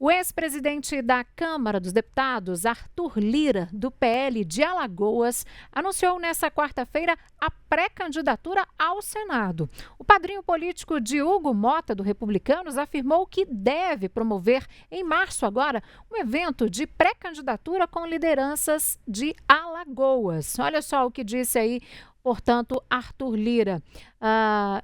O ex-presidente da Câmara dos Deputados, Arthur Lira, do PL de Alagoas, anunciou nesta quarta-feira a pré-candidatura ao Senado. O padrinho político de Hugo Mota, do Republicanos, afirmou que deve promover, em março agora, um evento de pré-candidatura com lideranças de Alagoas. Olha só o que disse aí, portanto, Arthur Lira.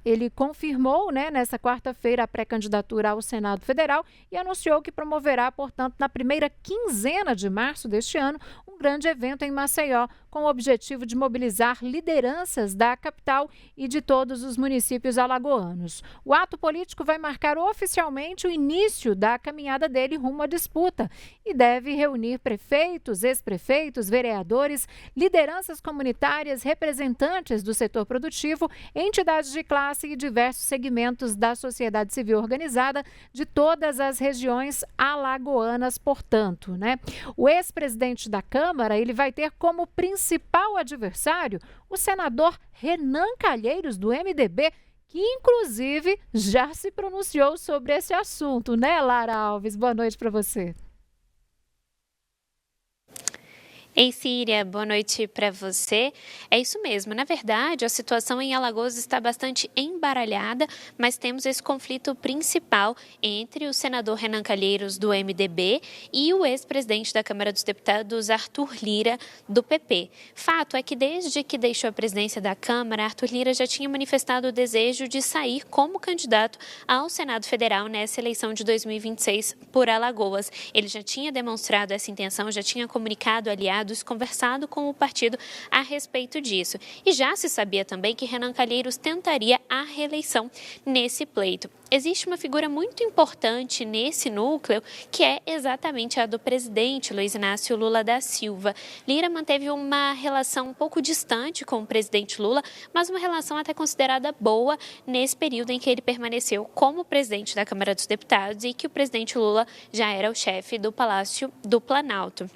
Ele confirmou, nesta quarta-feira, a pré-candidatura ao Senado Federal e anunciou que promoverá, portanto, na primeira quinzena de março deste ano, um grande evento em Maceió, com o objetivo de mobilizar lideranças da capital e de todos os municípios alagoanos. O ato político vai marcar oficialmente o início da caminhada dele rumo à disputa e deve reunir prefeitos, ex-prefeitos, vereadores, lideranças comunitárias, representantes do setor produtivo, entidades de classe e diversos segmentos da sociedade civil organizada de todas as regiões alagoanas, portanto, O ex-presidente da Câmara, ele vai ter como principal adversário o senador Renan Calheiros, do MDB, que inclusive já se pronunciou sobre esse assunto, Lara Alves? Boa noite para você. Ei, Síria, boa noite para você. É isso mesmo, na verdade, a situação em Alagoas está bastante embaralhada, mas temos esse conflito principal entre o senador Renan Calheiros, do MDB, e o ex-presidente da Câmara dos Deputados, Arthur Lira, do PP. Fato é que desde que deixou a presidência da Câmara, Arthur Lira já tinha manifestado o desejo de sair como candidato ao Senado Federal nessa eleição de 2026 por Alagoas. Ele já tinha demonstrado essa intenção, já tinha comunicado aliados, conversado com o partido a respeito disso. E já se sabia também que Renan Calheiros tentaria a reeleição nesse pleito. Existe uma figura muito importante nesse núcleo, que é exatamente a do presidente Luiz Inácio Lula da Silva. Lira manteve uma relação um pouco distante com o presidente Lula, mas uma relação até considerada boa nesse período em que ele permaneceu como presidente da Câmara dos Deputados e que o presidente Lula já era o chefe do Palácio do Planalto.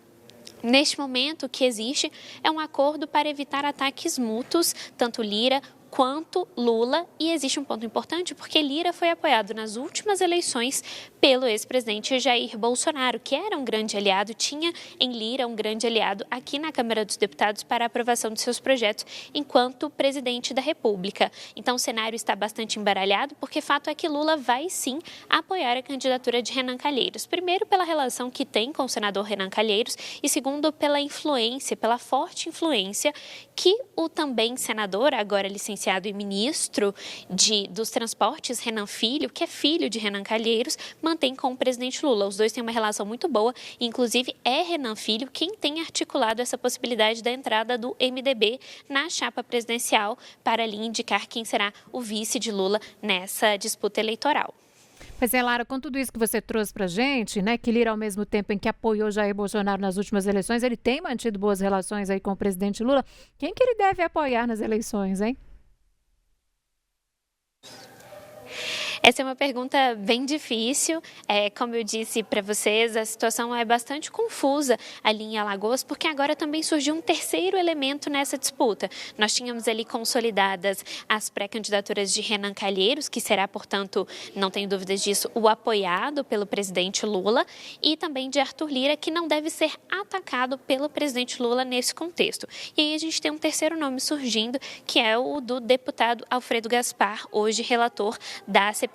Neste momento, o que existe é um acordo para evitar ataques mútuos, tanto Lira quanto Lula, e existe um ponto importante porque Lira foi apoiado nas últimas eleições pelo ex-presidente Jair Bolsonaro, que era um grande aliado, tinha em Lira um grande aliado aqui na Câmara dos Deputados para a aprovação de seus projetos enquanto presidente da República. Então o cenário está bastante embaralhado porque fato é que Lula vai sim apoiar a candidatura de Renan Calheiros. Primeiro pela relação que tem com o senador Renan Calheiros e segundo pela influência, pela forte influência que o também senador, agora licenciado e ministro dos Transportes, Renan Filho, que é filho de Renan Calheiros, mantém com o presidente Lula. Os dois têm uma relação muito boa, inclusive é Renan Filho quem tem articulado essa possibilidade da entrada do MDB na chapa presidencial para ali indicar quem será o vice de Lula nessa disputa eleitoral. Pois é, Lara, com tudo isso que você trouxe para a gente, que Lira, ao mesmo tempo em que apoiou Jair Bolsonaro nas últimas eleições, ele tem mantido boas relações aí com o presidente Lula. Quem que ele deve apoiar nas eleições, hein? Essa é uma pergunta bem difícil. Como eu disse para vocês, a situação é bastante confusa ali em Alagoas, porque agora também surgiu um terceiro elemento nessa disputa. Nós tínhamos ali consolidadas as pré-candidaturas de Renan Calheiros, que será, portanto, não tenho dúvidas disso, o apoiado pelo presidente Lula, e também de Arthur Lira, que não deve ser atacado pelo presidente Lula nesse contexto. E aí a gente tem um terceiro nome surgindo, que é o do deputado Alfredo Gaspar, hoje relator da CPMI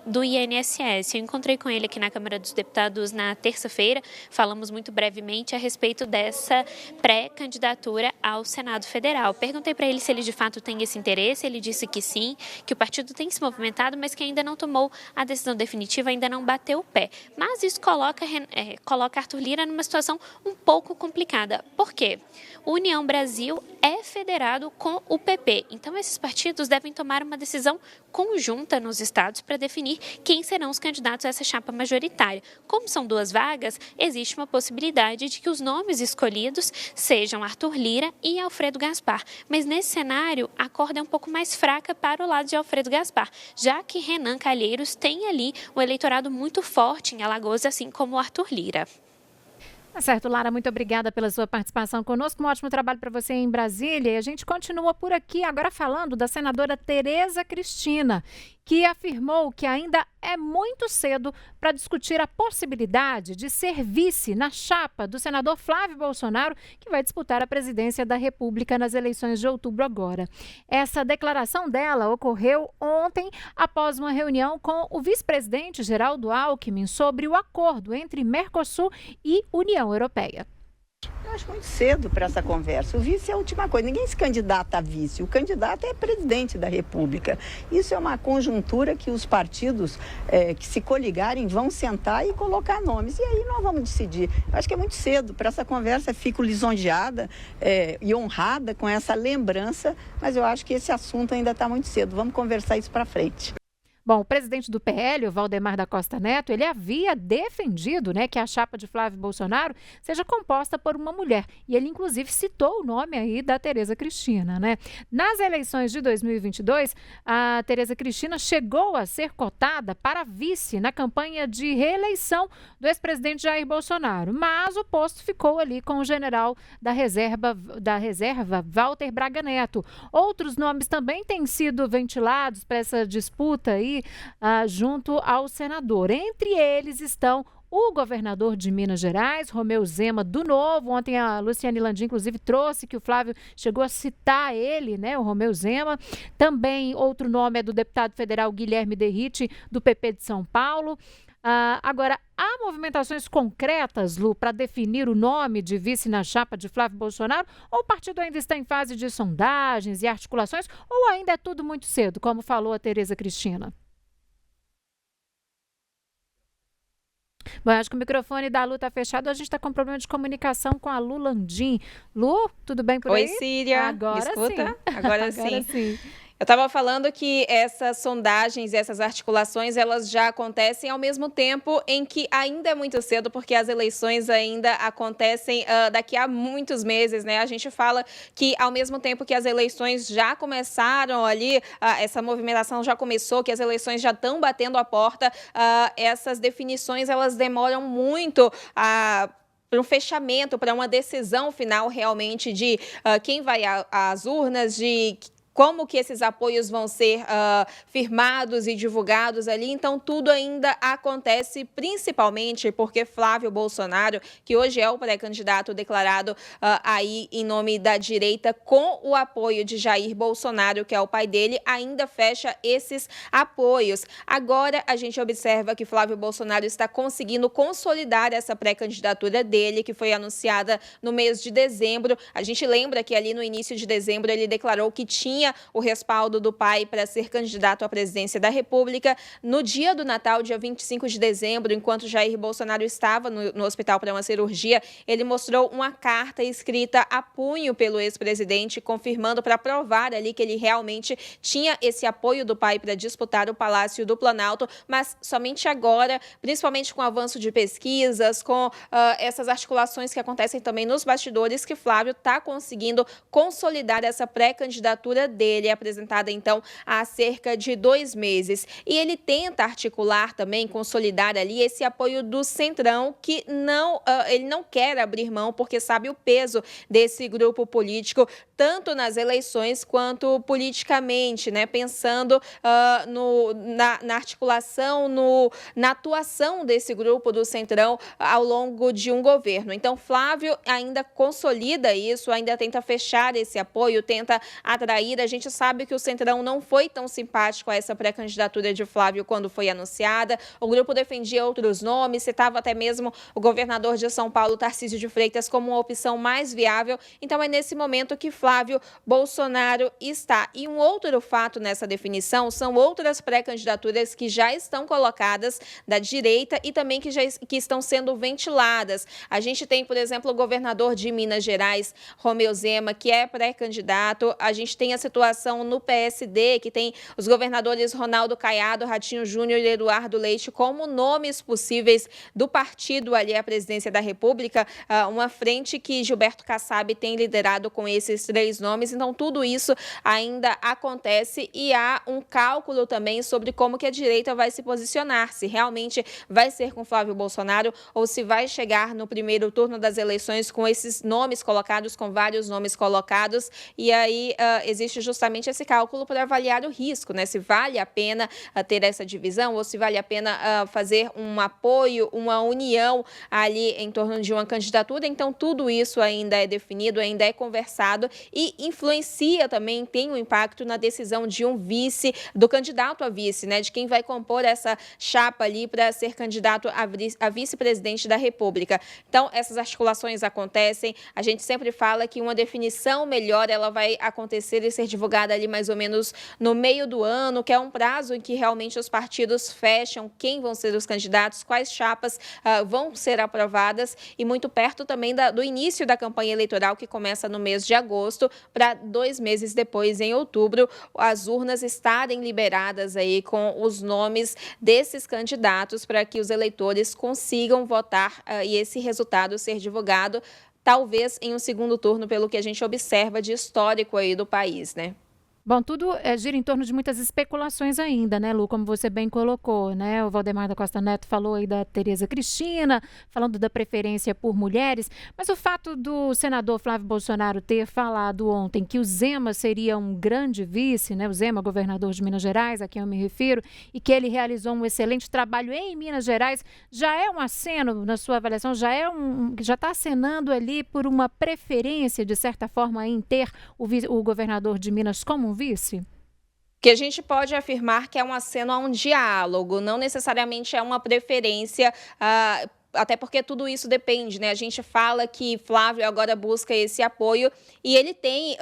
do INSS. Eu encontrei com ele aqui na Câmara dos Deputados na terça-feira, falamos muito brevemente a respeito dessa pré-candidatura ao Senado Federal. Perguntei para ele se ele de fato tem esse interesse, ele disse que sim, que o partido tem se movimentado, mas que ainda não tomou a decisão definitiva, ainda não bateu o pé. Mas isso coloca Arthur Lira numa situação um pouco complicada. Por quê? O União Brasil é federado com o PP, então esses partidos devem tomar uma decisão conjunta nos estados para definir quem serão os candidatos a essa chapa majoritária. Como são duas vagas, existe uma possibilidade de que os nomes escolhidos sejam Arthur Lira e Alfredo Gaspar. Mas nesse cenário, a corda é um pouco mais fraca para o lado de Alfredo Gaspar, já que Renan Calheiros tem ali um eleitorado muito forte em Alagoas, assim como o Arthur Lira. Tá certo, Lara, muito obrigada pela sua participação conosco. Um ótimo trabalho para você em Brasília. E a gente continua por aqui agora falando da senadora Tereza Cristina, que afirmou que ainda é muito cedo para discutir a possibilidade de ser vice na chapa do senador Flávio Bolsonaro, que vai disputar a presidência da República nas eleições de outubro agora. Essa declaração dela ocorreu ontem após uma reunião com o vice-presidente Geraldo Alckmin sobre o acordo entre Mercosul e União Europeia. Eu acho muito cedo para essa conversa. O vice é a última coisa. Ninguém se candidata a vice. O candidato é presidente da República. Isso é uma conjuntura que os partidos que se coligarem vão sentar e colocar nomes. E aí nós vamos decidir. Eu acho que é muito cedo para essa conversa. Fico lisonjeada e honrada com essa lembrança, mas eu acho que esse assunto ainda está muito cedo. Vamos conversar isso para frente. Bom, o presidente do PL, o Valdemar da Costa Neto, ele havia defendido, que a chapa de Flávio Bolsonaro seja composta por uma mulher. E ele, inclusive, citou o nome aí da Tereza Cristina, Nas eleições de 2022, a Tereza Cristina chegou a ser cotada para vice na campanha de reeleição do ex-presidente Jair Bolsonaro. Mas o posto ficou ali com o general da reserva, Walter Braga Neto. Outros nomes também têm sido ventilados para essa disputa aí, junto ao senador. Entre eles estão o governador de Minas Gerais, Romeu Zema, do Novo. Ontem a Luciane Landim, inclusive, trouxe que o Flávio chegou a citar ele, o Romeu Zema. Também outro nome é do deputado federal Guilherme Derrite, do PP de São Paulo. Agora, há movimentações concretas, Lu, para definir o nome de vice na chapa de Flávio Bolsonaro? Ou o partido ainda está em fase de sondagens e articulações? Ou ainda é tudo muito cedo, como falou a Tereza Cristina? Bom, acho que o microfone da Lu está fechado. A gente está com problema de comunicação com a Lu Landim. Lu, tudo bem por aí? Oi, Síria. Agora me escuta? sim. Agora sim. Eu estava falando que essas sondagens, essas articulações, elas já acontecem ao mesmo tempo em que ainda é muito cedo, porque as eleições ainda acontecem daqui a muitos meses, A gente fala que ao mesmo tempo que as eleições já começaram ali, essa movimentação já começou, que as eleições já estão batendo a porta, essas definições, elas demoram muito para um fechamento, para uma decisão final realmente de quem vai às urnas, de como que esses apoios vão ser firmados e divulgados ali. Então, tudo ainda acontece, principalmente porque Flávio Bolsonaro, que hoje é o pré-candidato declarado aí em nome da direita, com o apoio de Jair Bolsonaro, que é o pai dele, ainda fecha esses apoios. Agora, a gente observa que Flávio Bolsonaro está conseguindo consolidar essa pré-candidatura dele, que foi anunciada no mês de dezembro. A gente lembra que ali no início de dezembro ele declarou que tinha o respaldo do pai para ser candidato à presidência da República. No dia do Natal, dia 25 de dezembro, enquanto Jair Bolsonaro estava no hospital para uma cirurgia, ele mostrou uma carta escrita a punho pelo ex-presidente, confirmando para provar ali que ele realmente tinha esse apoio do pai para disputar o Palácio do Planalto, mas somente agora, principalmente com o avanço de pesquisas, com essas articulações que acontecem também nos bastidores, que Flávio está conseguindo consolidar essa pré-candidatura dele, apresentada então há cerca de 2 meses. E ele tenta articular também, consolidar ali esse apoio do Centrão, que ele não quer abrir mão, porque sabe o peso desse grupo político, tanto nas eleições quanto politicamente, pensando na articulação, na atuação desse grupo do Centrão ao longo de um governo. Então, Flávio ainda consolida isso, ainda tenta fechar esse apoio, tenta atrair. A gente sabe que o Centrão não foi tão simpático a essa pré-candidatura de Flávio quando foi anunciada. O grupo defendia outros nomes, citava até mesmo o governador de São Paulo, Tarcísio de Freitas, como uma opção mais viável. Então, é nesse momento que Flávio Bolsonaro está. E um outro fato nessa definição são outras pré-candidaturas que já estão colocadas da direita e também que estão sendo ventiladas. A gente tem, por exemplo, o governador de Minas Gerais, Romeu Zema, que é pré-candidato. A gente tem a situação no PSD, que tem os governadores Ronaldo Caiado, Ratinho Júnior e Eduardo Leite como nomes possíveis do partido ali à presidência da República, uma frente que Gilberto Kassab tem liderado com esses 3 3 nomes. Então, tudo isso ainda acontece e há um cálculo também sobre como que a direita vai se posicionar, se realmente vai ser com Flávio Bolsonaro ou se vai chegar no primeiro turno das eleições com esses nomes colocados, com vários nomes colocados. E aí existe justamente esse cálculo para avaliar o risco, né? Se vale a pena ter essa divisão ou se vale a pena fazer um apoio, uma união ali em torno de uma candidatura. Então, tudo isso ainda é definido, ainda é conversado e influencia também, tem um impacto na decisão de um vice, do candidato a vice, né? De quem vai compor essa chapa ali para ser candidato a vice-presidente da República. Então, essas articulações acontecem. A gente sempre fala que uma definição melhor ela vai acontecer e ser divulgada ali mais ou menos no meio do ano, que é um prazo em que realmente os partidos fecham quem vão ser os candidatos, quais chapas vão ser aprovadas e muito perto também do início da campanha eleitoral, que começa no mês de agosto, para 2 meses depois, em outubro, as urnas estarem liberadas aí com os nomes desses candidatos para que os eleitores consigam votar e esse resultado ser divulgado, talvez em um segundo turno, pelo que a gente observa de histórico aí do país, né? Bom, tudo gira em torno de muitas especulações ainda, né, Lu, como você bem colocou, né? O Valdemar da Costa Neto falou aí da Tereza Cristina, falando da preferência por mulheres, mas o fato do senador Flávio Bolsonaro ter falado ontem que o Zema seria um grande vice, né? O Zema, governador de Minas Gerais, a quem eu me refiro, e que ele realizou um excelente trabalho em Minas Gerais, já é um aceno, na sua avaliação, já está acenando ali por uma preferência, de certa forma, em ter o governador de Minas como um vice? Que a gente pode afirmar que é um aceno a um diálogo, não necessariamente é uma preferência, até porque tudo isso depende, né? A gente fala que Flávio agora busca esse apoio e ele tem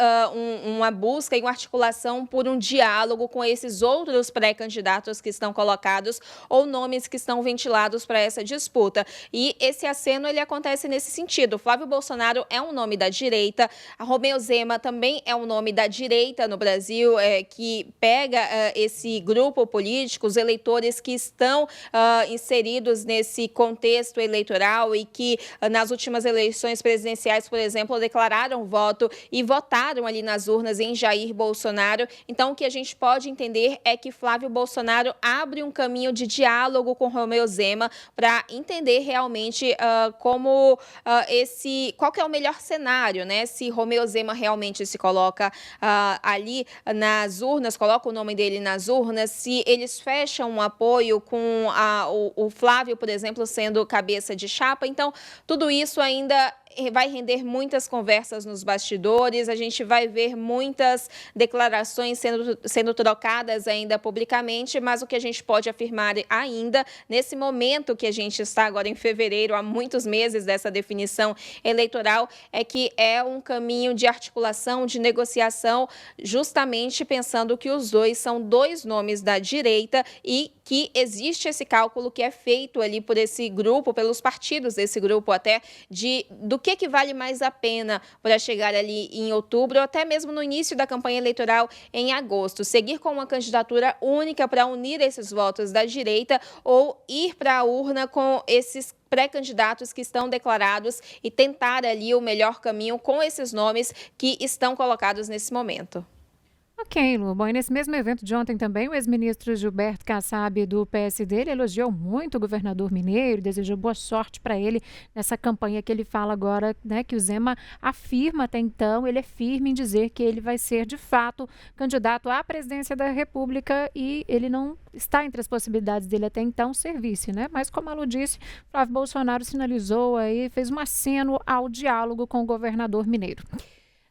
uma busca e uma articulação por um diálogo com esses outros pré-candidatos que estão colocados ou nomes que estão ventilados para essa disputa. E esse aceno, ele acontece nesse sentido. Flávio Bolsonaro é um nome da direita, a Romeu Zema também é um nome da direita no Brasil, que pega esse grupo político, os eleitores que estão inseridos nesse contexto eleitoral e que nas últimas eleições presidenciais, por exemplo, declararam voto e votaram ali nas urnas em Jair Bolsonaro. Então, o que a gente pode entender é que Flávio Bolsonaro abre um caminho de diálogo com Romeu Zema para entender realmente qual que é o melhor cenário, né? Se Romeu Zema realmente se coloca ali nas urnas, coloca o nome dele nas urnas, se eles fecham um apoio com o Flávio, por exemplo, sendo cabeça de chapa. Então, tudo isso ainda vai render muitas conversas nos bastidores, a gente vai ver muitas declarações sendo trocadas ainda publicamente, mas o que a gente pode afirmar ainda, nesse momento que a gente está agora em fevereiro, há muitos meses dessa definição eleitoral, é que é um caminho de articulação, de negociação, justamente pensando que os dois são 2 nomes da direita e que existe esse cálculo que é feito ali por esse grupo, pelos partidos desse grupo até, do que vale mais a pena para chegar ali em outubro, ou até mesmo no início da campanha eleitoral em agosto. Seguir com uma candidatura única para unir esses votos da direita ou ir para a urna com esses pré-candidatos que estão declarados e tentar ali o melhor caminho com esses nomes que estão colocados nesse momento. Ok, Lu. Bom, e nesse mesmo evento de ontem também, o ex-ministro Gilberto Kassab, do PSD, ele elogiou muito o governador mineiro, desejou boa sorte para ele nessa campanha que ele fala agora, né, que o Zema afirma até então, ele é firme em dizer que ele vai ser, de fato, candidato à presidência da República e ele não está entre as possibilidades dele até então ser vice, né? Mas, como a Lu disse, Flávio Bolsonaro sinalizou aí, fez um aceno ao diálogo com o governador mineiro.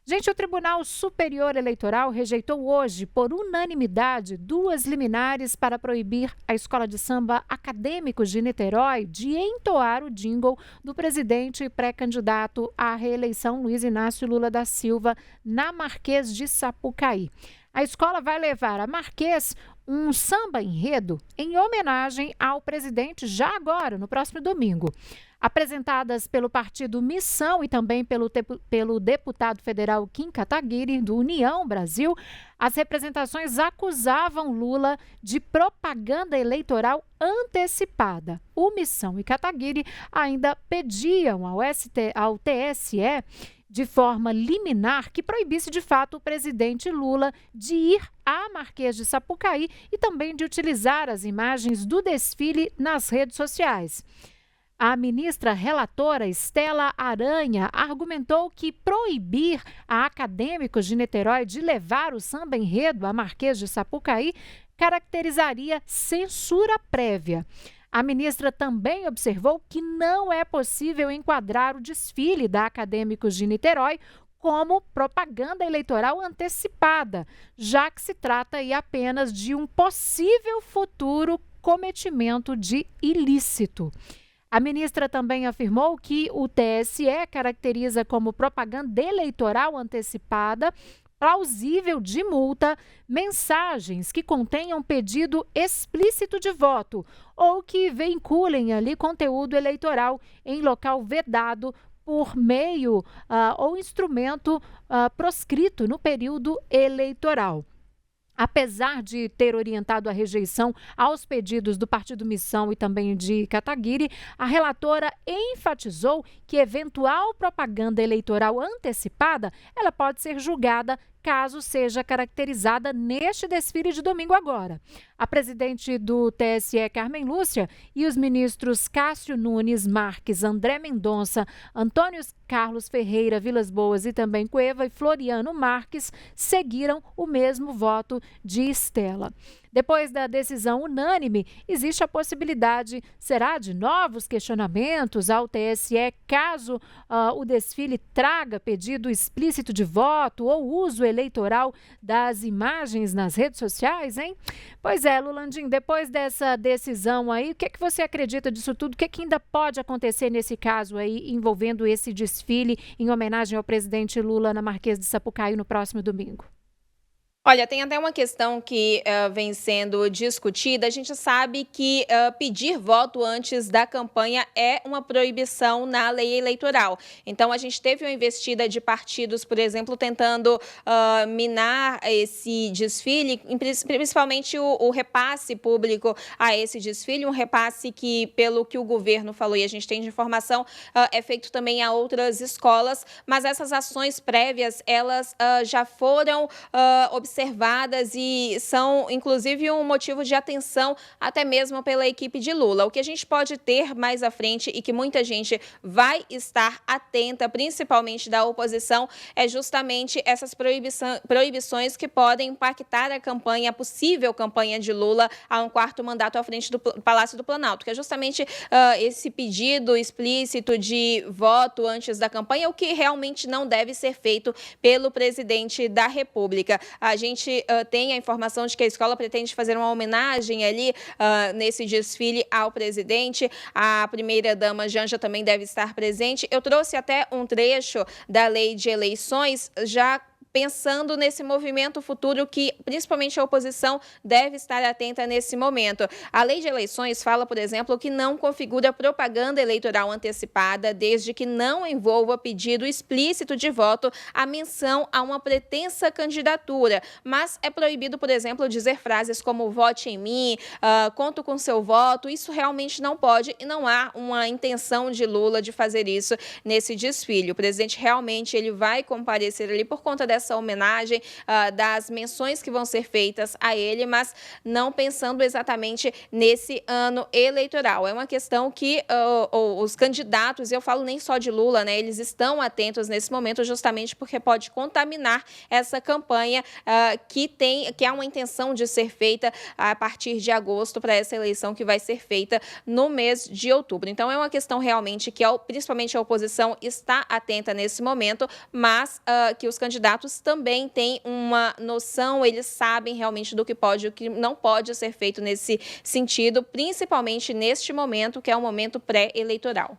Gente, o Tribunal Superior Eleitoral rejeitou hoje, por unanimidade, 2 liminares para proibir a Escola de Samba Acadêmicos de Niterói de entoar o jingle do presidente e pré-candidato à reeleição Luiz Inácio Lula da Silva na Marquês de Sapucaí. A escola vai levar a Marquês um samba enredo em homenagem ao presidente já agora, no próximo domingo. Apresentadas pelo partido Missão e também pelo deputado federal Kim Kataguiri, do União Brasil, as representações acusavam Lula de propaganda eleitoral antecipada. O Missão e Kataguiri ainda pediam ao TSE de forma liminar que proibisse de fato o presidente Lula de ir à Marquês de Sapucaí e também de utilizar as imagens do desfile nas redes sociais. A ministra relatora Estela Aranha argumentou que proibir a acadêmicos de Niterói de levar o samba enredo à Marquês de Sapucaí caracterizaria censura prévia. A ministra também observou que não é possível enquadrar o desfile da Acadêmicos de Niterói como propaganda eleitoral antecipada, já que se trata aí apenas de um possível futuro cometimento de ilícito. A ministra também afirmou que o TSE caracteriza como propaganda eleitoral antecipada, plausível de multa, mensagens que contenham pedido explícito de voto ou que vinculem ali conteúdo eleitoral em local vedado por meio ou instrumento proscrito no período eleitoral. Apesar de ter orientado a rejeição aos pedidos do Partido Missão e também de Kataguiri, a relatora enfatizou que eventual propaganda eleitoral antecipada ela pode ser julgada caso seja caracterizada neste desfile de domingo agora. A presidente do TSE, Carmen Lúcia, e os ministros Cássio Nunes Marques, André Mendonça, Antônio Carlos Ferreira Vilas Boas e também Cueva e Floriano Marques seguiram o mesmo voto de Estela. Depois da decisão unânime, existe a possibilidade, será, de novos questionamentos ao TSE caso o desfile traga pedido explícito de voto ou uso eleitoral das imagens nas redes sociais, hein? Pois é, Lulandim, depois dessa decisão aí, o que é que você acredita disso tudo? O que é que ainda pode acontecer nesse caso aí, envolvendo esse desfile em homenagem ao presidente Lula na Marquês de Sapucaí no próximo domingo? Olha, tem até uma questão que vem sendo discutida. A gente sabe que pedir voto antes da campanha é uma proibição na lei eleitoral. Então, a gente teve uma investida de partidos, por exemplo, tentando minar esse desfile, principalmente o repasse público a esse desfile, um repasse que, pelo que o governo falou e a gente tem de informação, é feito também a outras escolas, mas essas ações prévias, elas já foram observadas e são, inclusive, um motivo de atenção até mesmo pela equipe de Lula. O que a gente pode ter mais à frente e que muita gente vai estar atenta, principalmente da oposição, é justamente essas proibições que podem impactar a campanha, a possível campanha de Lula a um quarto mandato à frente do Palácio do Planalto, que é justamente esse pedido explícito de voto antes da campanha, o que realmente não deve ser feito pelo presidente da República. A gente tem a informação de que a escola pretende fazer uma homenagem ali nesse desfile ao presidente. A primeira-dama Janja também deve estar presente. Eu trouxe até um trecho da lei de eleições, já pensando nesse movimento futuro que, principalmente, a oposição deve estar atenta nesse momento. A lei de eleições fala, por exemplo, que não configura propaganda eleitoral antecipada, desde que não envolva pedido explícito de voto a menção a uma pretensa candidatura. Mas é proibido, por exemplo, dizer frases como vote em mim, conto com seu voto. Isso realmente não pode e não há uma intenção de Lula de fazer isso nesse desfile. O presidente realmente ele vai comparecer ali por conta dessa homenagem, das menções que vão ser feitas a ele, mas não pensando exatamente nesse ano eleitoral. É uma questão que os candidatos, eu falo nem só de Lula, né, eles estão atentos nesse momento justamente porque pode contaminar essa campanha que há uma intenção de ser feita a partir de agosto para essa eleição que vai ser feita no mês de outubro. Então, é uma questão realmente que principalmente a oposição está atenta nesse momento, mas que os candidatos também têm uma noção, eles sabem realmente do que pode e o que não pode ser feito nesse sentido, principalmente neste momento, que é um momento pré-eleitoral.